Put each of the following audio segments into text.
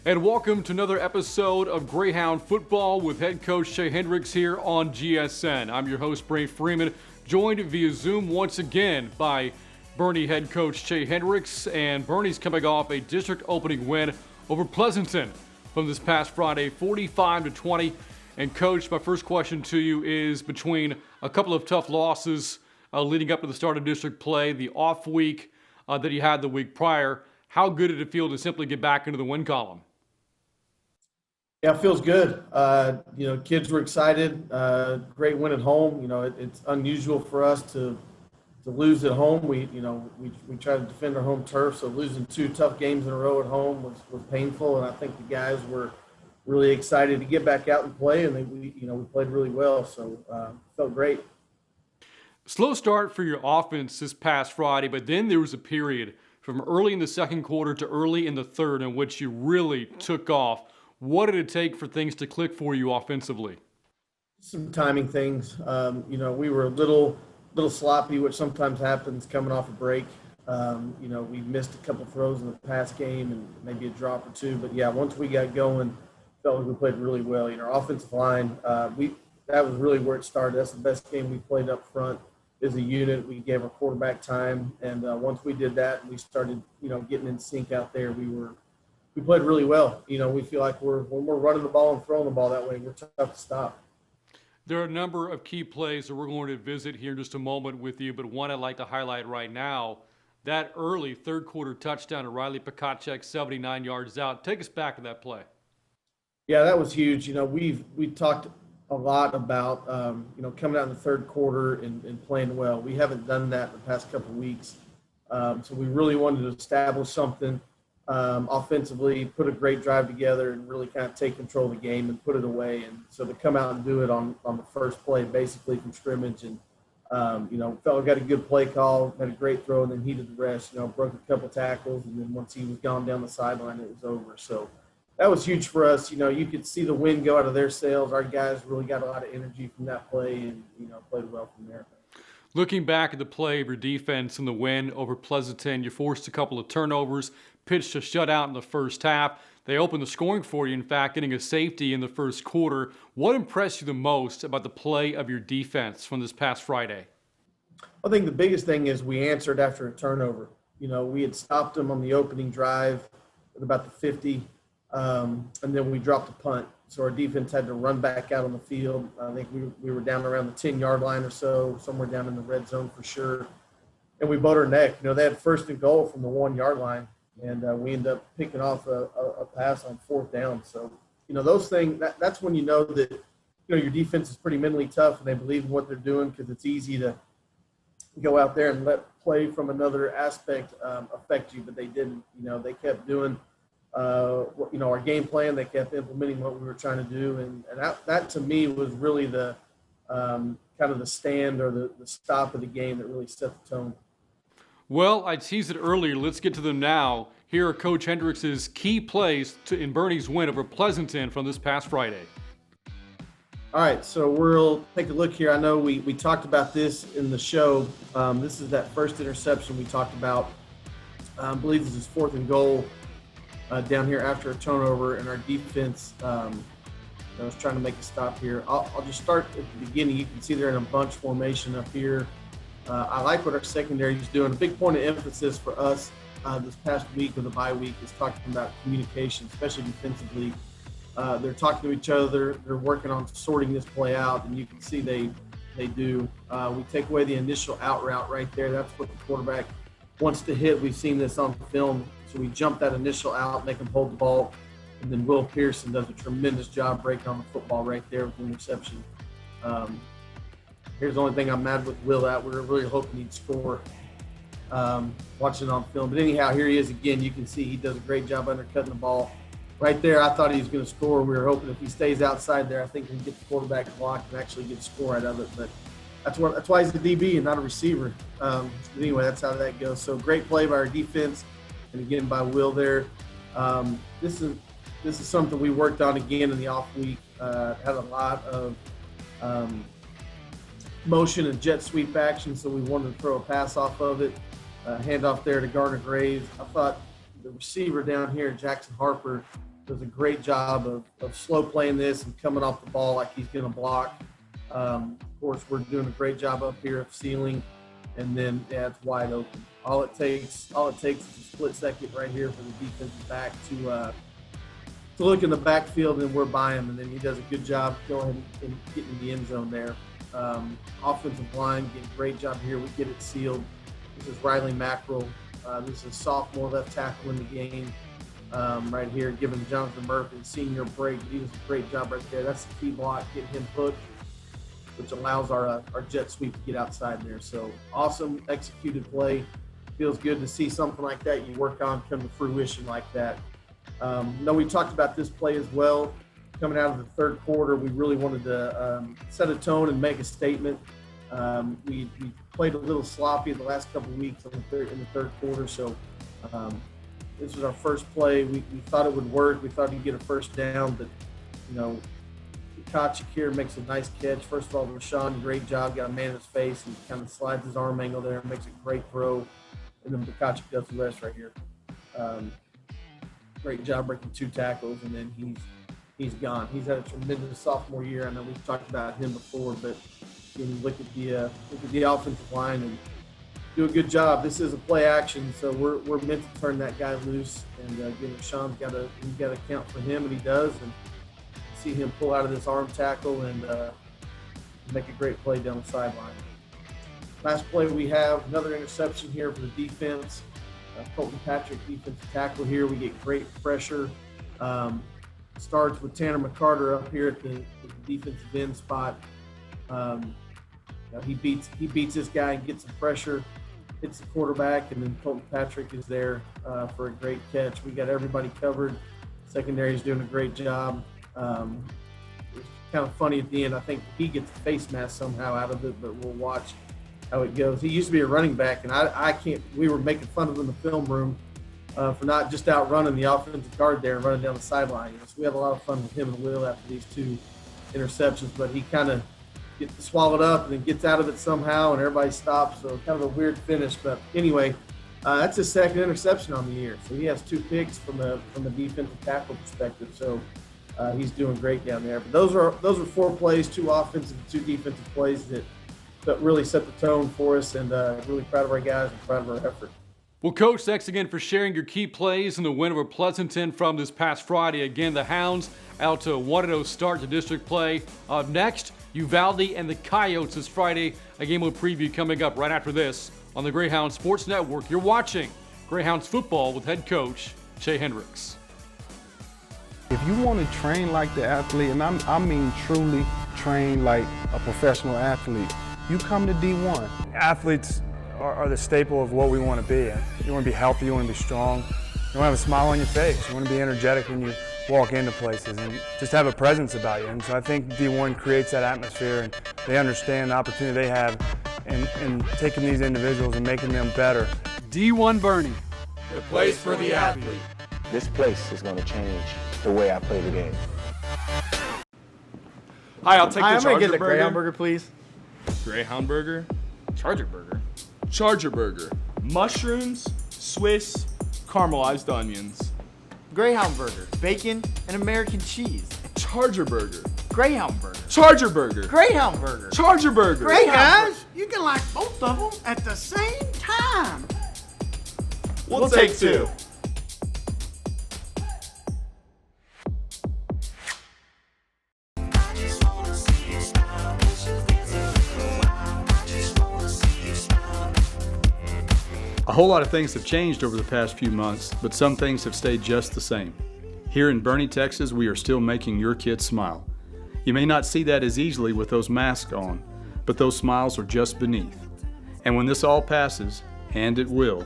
And welcome to another episode of Greyhound Football with head coach Shea Hendricks here on GSN. I'm your host, Bray Freeman, joined via Zoom once again by Boerne head coach Shea Hendricks. And Boerne's coming off a district opening win over Pleasanton from this past Friday, 45-20. And coach, my first question to you is between a couple of tough losses leading up to the start of district play, the off week that you had the week prior, how good did it feel to simply get back into the win column? Yeah, it feels good. Kids were excited. Great win at home. It's unusual for us to lose at home. We try to defend our home turf, so losing two tough games in a row at home was painful. And I think the guys were really excited to get back out and play, and we played really well. So felt great. Slow start for your offense this past Friday, but then there was a period from early in the second quarter to early in the third in which you really took off. What did it take for things to click for you offensively? Some timing things. We were a little sloppy, which sometimes happens coming off a break. We missed a couple throws in the past game and maybe a drop or two. But, yeah, once we got going, felt like we played really well. Our offensive line, that was really where it started. That's the best game we played up front as a unit. We gave our quarterback time. And once we did that, we started, getting in sync out there. We played really well. We feel like when we're running the ball and throwing the ball that way, we're tough to stop. There are a number of key plays that we're going to visit here in just a moment with you, but one I'd like to highlight right now, that early third quarter touchdown to Riley Pekacek, 79 yards out. Take us back to that play. Yeah, that was huge. We talked a lot about, coming out in the third quarter and playing well. We haven't done that the past couple of weeks. So we really wanted to establish something. Offensively, put a great drive together and really kind of take control of the game and put it away. And so to come out and do it on the first play, basically from scrimmage, and felt got a good play call, had a great throw, and then he did the rest. Broke a couple tackles, and then once he was gone down the sideline, it was over. So that was huge for us. You could see the wind go out of their sails. Our guys really got a lot of energy from that play, and played well from there. Looking back at the play of your defense in the win over Pleasanton, you forced a couple of turnovers, pitched a shutout in the first half. They opened the scoring for you, in fact, getting a safety in the first quarter. What impressed you the most about the play of your defense from this past Friday? I think the biggest thing is we answered after a turnover. We had stopped them on the opening drive at about the 50, and then we dropped a punt. So our defense had to run back out on the field. I think we were down around the 10-yard line or so, somewhere down in the red zone for sure. And we bowed our neck. They had first and goal from the 1-yard line, and we ended up picking off a pass on fourth down. So, those things, that's when you know that, your defense is pretty mentally tough and they believe in what they're doing, because it's easy to go out there and let play from another aspect affect you, but they didn't. They kept doing our game plan. They kept implementing what we were trying to do, and that to me was really the kind of the stand or the stop of the game that really set the tone. Well, I teased it earlier. Let's get to them now. Here are Coach Hendricks' key plays in Boerne's win over Pleasanton from this past Friday. All right, so we'll take a look here. I know we talked about this in the show. This is that first interception we talked about. I believe this is fourth and goal down here after a turnover, and our defense was trying to make a stop here. I'll just start at the beginning. You can see they're in a bunch formation up here. I like what our secondary is doing. A big point of emphasis for us this past week of the bye week is talking about communication, especially defensively. They're talking to each other. They're working on sorting this play out, and you can see they do. We take away the initial out route right there. That's what the quarterback wants to hit. We've seen this on film. So we jump that initial out, make them hold the ball, and then Will Pearson does a tremendous job breaking on the football right there with the interception. Here's the only thing I'm mad with Will at. We were really hoping he'd score watching it on film. But anyhow, here he is again. You can see he does a great job undercutting the ball. Right there, I thought he was going to score. We were hoping if he stays outside there, I think he can get the quarterback blocked and actually get a score out of it. But that's why he's the DB and not a receiver. But anyway, that's how that goes. So great play by our defense, and again by Will there. This is something we worked on again in the off week. Had a lot of motion and jet sweep action, so we wanted to throw a pass off of it. Handoff there to Gardner Graves. I thought the receiver down here, Jackson Harper, does a great job of slow playing this and coming off the ball like he's going to block. Of course, we're doing a great job up here of sealing, and then it's wide open. All it takes is a split second right here for the defensive back to look in the backfield, and we're by him, and then he does a good job going and getting in the end zone there. Offensive line, getting a great job here. We get it sealed. This is Riley Mackerel. This is sophomore left tackle in the game right here, giving Jonathan Murphy, the senior, break. He does a great job right there. That's the key block, getting him hooked, which allows our jet sweep to get outside there. So awesome executed play. Feels good to see something like that you work on come to fruition like that. We talked about this play as well. Coming out of the third quarter, we really wanted to set a tone and make a statement. We played a little sloppy the last couple of weeks in the third quarter, so this was our first play. We thought it would work. We thought he'd get a first down, but Bukachik here makes a nice catch. First of all, Rashawn, great job, got a man in his face. He kind of slides his arm angle there and makes a great throw, and then Bukachik does the rest right here. Great job breaking 2 tackles, and then he's gone. He's had a tremendous sophomore year. I know we've talked about him before, but you look at the offensive line and do a good job. This is a play action, so we're meant to turn that guy loose. And again, Sean's got to count for him, and he does. And see him pull out of this arm tackle and make a great play down the sideline. Last play we have another interception here for the defense. Colton Patrick, defensive tackle here. We get great pressure. Starts with Tanner McCarter up here at the defensive end spot. He beats this guy and gets some pressure, hits the quarterback, and then Colton Patrick is there for a great catch. We got everybody covered. Secondary is doing a great job. It's kind of funny at the end. I think he gets the face mask somehow out of it, but we'll watch how it goes. He used to be a running back, and I can't. We were making fun of him in the film room for not just outrunning the offensive guard there and running down the sideline. So we had a lot of fun with him and Will after these 2 interceptions, but he kind of gets swallowed up and then gets out of it somehow, and everybody stops. So kind of a weird finish, but anyway, that's his second interception on the year. So he has 2 picks from a defensive tackle perspective. So he's doing great down there. But those are 4 plays, 2 offensive, 2 defensive plays that really set the tone for us, and really proud of our guys and proud of our effort. Well, Coach, thanks again for sharing your key plays in the win over Pleasanton from this past Friday. Again, the Hounds out to a 1-0 start to district play. Next, Uvalde and the Coyotes this Friday. A game we'll preview coming up right after this on the Greyhound Sports Network. You're watching Greyhounds football with head coach Che Hendricks. If you want to train like the athlete, and I mean truly train like a professional athlete, you come to D1. Athletes are the staple of what we want to be. You want to be healthy, you want to be strong, you want to have a smile on your face, you want to be energetic when you walk into places and just have a presence about you. And so I think D1 creates that atmosphere, and they understand the opportunity they have in taking these individuals and making them better. D1 Bernie, the place for the athlete. This place is going to change the way I play the game. Hi, I'll take the I'm Charger gonna get the burger. Greyhound burger, please. Greyhound burger. Charger Burger. Charger burger. Mushrooms, Swiss, caramelized onions. Greyhound burger, bacon and American cheese. Charger burger. Greyhound burger. Charger burger. Greyhound burger. Charger burger. Hey guys, you can like both of them at the same time. We'll take 2. A whole lot of things have changed over the past few months, but some things have stayed just the same. Here in Bernie, Texas, we are still making your kids smile. You may not see that as easily with those masks on, but those smiles are just beneath. And when this all passes, and it will,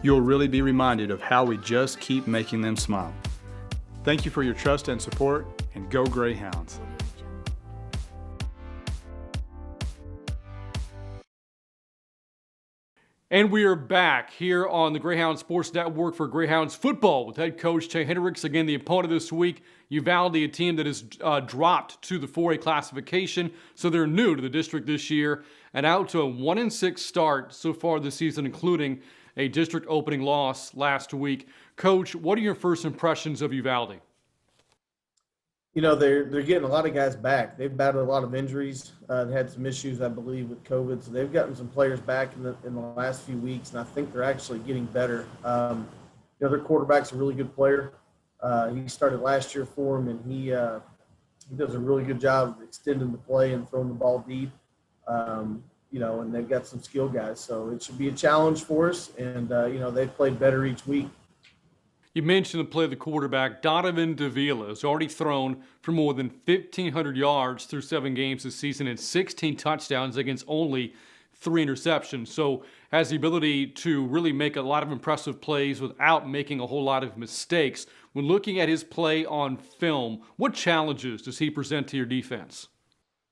you'll really be reminded of how we just keep making them smile. Thank you for your trust and support, and go Greyhounds. And we are back here on the Greyhound Sports Network for Greyhounds football with head coach Che Hendricks. Again, the opponent this week, Uvalde, a team that has dropped to the 4A classification, so they're new to the district this year, and out to a 1-6 start so far this season, including a district opening loss last week. Coach, what are your first impressions of Uvalde? You know, they're getting a lot of guys back. They've battled a lot of injuries. They had some issues, I believe, with COVID. So they've gotten some players back in the last few weeks, and I think they're actually getting better. You know, their quarterback's a really good player. He started last year for them, and he does a really good job of extending the play and throwing the ball deep. You know, and they've got some skill guys. So it should be a challenge for us, and, you know, they've played better each week. You mentioned the play of the quarterback. Donovan Davila has already thrown for more than 1,500 yards through 7 games this season and 16 touchdowns against only 3 interceptions. So has the ability to really make a lot of impressive plays without making a whole lot of mistakes. When looking at his play on film, what challenges does he present to your defense?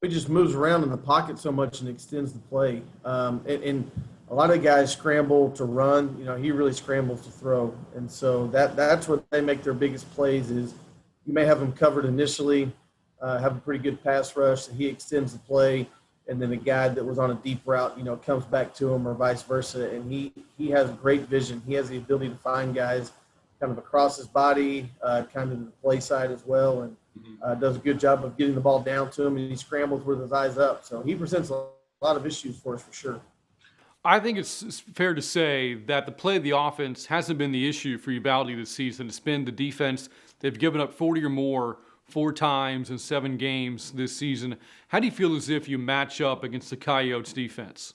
He just moves around in the pocket so much and extends the play. And a lot of guys scramble to run. You know, he really scrambles to throw. And so that's what they make their biggest plays is you may have him covered initially, have a pretty good pass rush. He extends the play, and then a guy that was on a deep route, you know, comes back to him or vice versa. And he has great vision. He has the ability to find guys kind of across his body, kind of to the play side as well, and does a good job of getting the ball down to him, and he scrambles with his eyes up. So he presents a lot of issues for us for sure. I think it's fair to say that the play of the offense hasn't been the issue for Uvalde this season. It's been the defense. They've given up 40 or more 4 times in 7 games this season. How do you feel as if you match up against the Coyotes defense?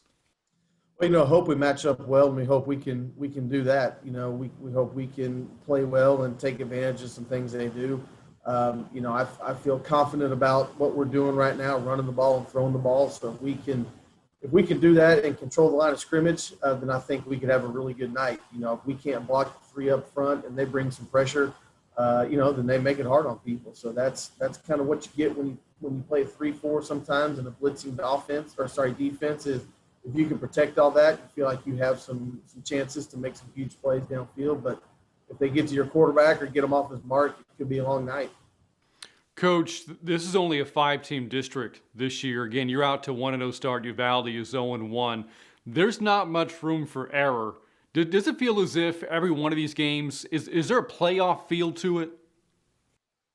Well, you know, hope we match up well, and we hope we can do that. You know, we hope we can play well and take advantage of some things they do. You know, I feel confident about what we're doing right now, running the ball and throwing the ball. So if we can do that and control the line of scrimmage, then I think we could have a really good night. You know, if we can't block the 3 up front and they bring some pressure, you know, then they make it hard on people. So that's kind of what you get when you play 3-4 sometimes in a blitzing defense is if you can protect all that, you feel like you have some chances to make some huge plays downfield. But if they get to your quarterback or get him off his mark, it could be a long night. Coach, this is only a 5-team district this year. Again, you're out to 1-0 start. Uvalde is 0-1. There's not much room for error. Does it feel as if every one of these games, is there a playoff feel to it?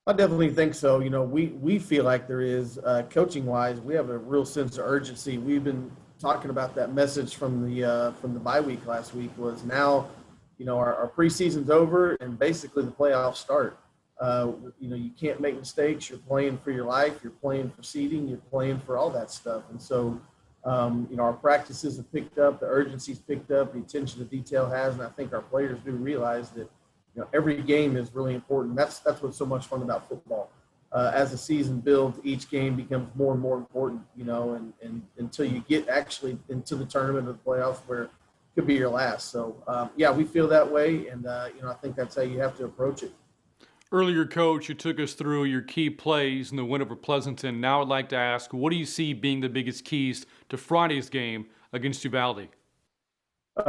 I definitely think so. You know, we feel like there is, coaching-wise, we have a real sense of urgency. We've been talking about that message from the bye week last week was now, you know, our preseason's over and basically the playoffs start. You know, you can't make mistakes. You're playing for your life. You're playing for seeding. You're playing for all that stuff. And so, you know, our practices have picked up. The urgency's picked up. The attention to detail has. And I think our players do realize that, you know, every game is really important. That's what's so much fun about football. As the season builds, each game becomes more and more important, you know, and until you get actually into the tournament or the playoffs where it could be your last. So, yeah, we feel that way. And, you know, I think that's how you have to approach it. Earlier, Coach, you took us through your key plays in the win over Pleasanton. Now I'd like to ask, what do you see being the biggest keys to Friday's game against Uvalde?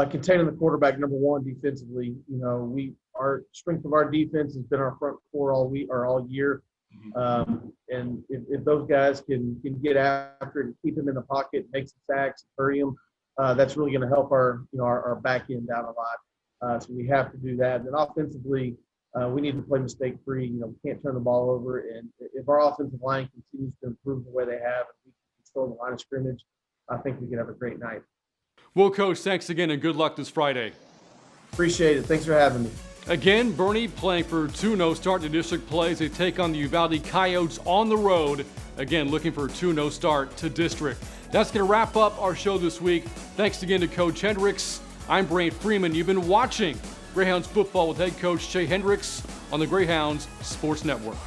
Containing the quarterback, number one, defensively. You know, our strength of our defense has been our front four all year. And if those guys can get after it and keep him in the pocket, make some sacks, hurry him, that's really going to help our back end out a lot. So we have to do that. And then offensively, we need to play mistake-free. You know, we can't turn the ball over. And if our offensive line continues to improve the way they have and we can control the line of scrimmage, I think we can have a great night. Well, Coach, thanks again and good luck this Friday. Appreciate it. Thanks for having me. Again, Bernie playing for 2-0 start to district play as they take on the Uvalde Coyotes on the road. Again, looking for a 2-0 start to district. That's going to wrap up our show this week. Thanks again to Coach Hendricks. I'm Brant Freeman. You've been watching Greyhounds football with head coach Jay Hendricks on the Greyhounds Sports Network.